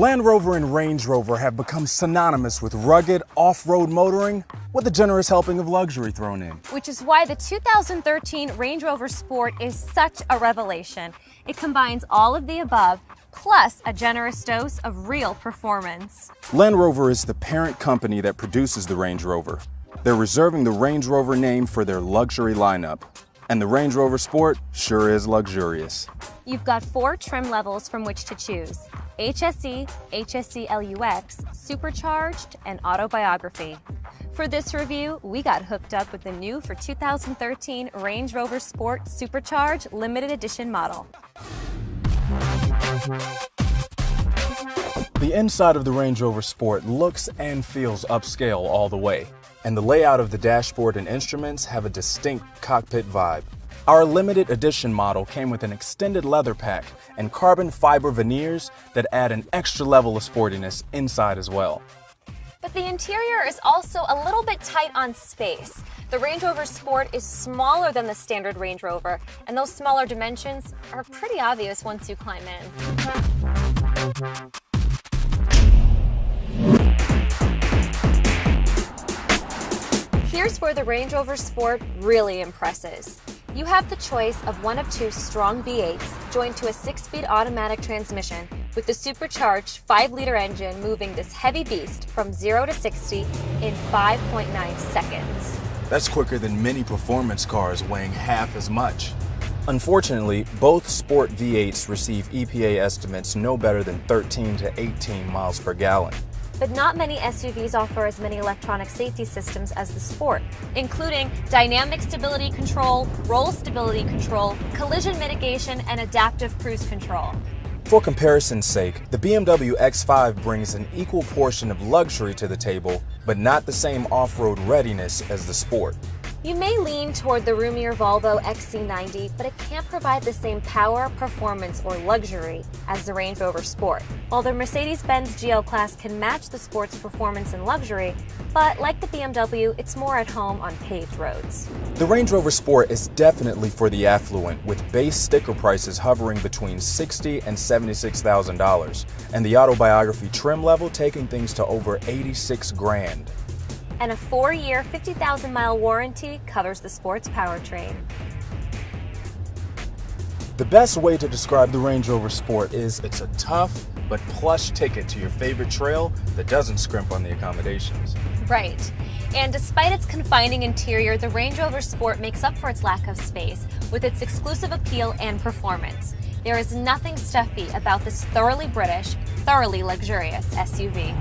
Land Rover and Range Rover have become synonymous with rugged off-road motoring with a generous helping of luxury thrown in. Which is why the 2013 Range Rover Sport is such a revelation. It combines all of the above, plus a generous dose of real performance. Land Rover is the parent company that produces the Range Rover. They're reserving the Range Rover name for their luxury lineup. And the Range Rover Sport sure is luxurious. You've got 4 trim levels from which to choose: HSE, HSE LUX, Supercharged, and Autobiography. For this review, we got hooked up with the new for 2013 Range Rover Sport Supercharged Limited Edition model. The inside of the Range Rover Sport looks and feels upscale all the way, and the layout of the dashboard and instruments have a distinct cockpit vibe. Our limited edition model came with an extended leather pack and carbon fiber veneers that add an extra level of sportiness inside as well. But the interior is also a little bit tight on space. The Range Rover Sport is smaller than the standard Range Rover, and those smaller dimensions are pretty obvious once you climb in. Here's where the Range Rover Sport really impresses. You have the choice of one of 2 strong V8s joined to a 6-speed automatic transmission with the supercharged 5-liter engine moving this heavy beast from 0 to 60 in 5.9 seconds. That's quicker than many performance cars weighing half as much. Unfortunately, both Sport V8s receive EPA estimates no better than 13 to 18 miles per gallon. But not many SUVs offer as many electronic safety systems as the Sport, including dynamic stability control, roll stability control, collision mitigation, and adaptive cruise control. For comparison's sake, the BMW X5 brings an equal portion of luxury to the table, but not the same off-road readiness as the Sport. You may lean toward the roomier Volvo XC90, but it can't provide the same power, performance, or luxury as the Range Rover Sport. While the Mercedes-Benz GL Class can match the Sport's performance and luxury, but like the BMW, it's more at home on paved roads. The Range Rover Sport is definitely for the affluent, with base sticker prices hovering between $60,000 and $76,000, and the Autobiography trim level taking things to over $86,000. And a 4-year, 50,000-mile warranty covers the Sport's powertrain. The best way to describe the Range Rover Sport is it's a tough but plush ticket to your favorite trail that doesn't scrimp on the accommodations. Right. And despite its confining interior, the Range Rover Sport makes up for its lack of space with its exclusive appeal and performance. There is nothing stuffy about this thoroughly British, thoroughly luxurious SUV.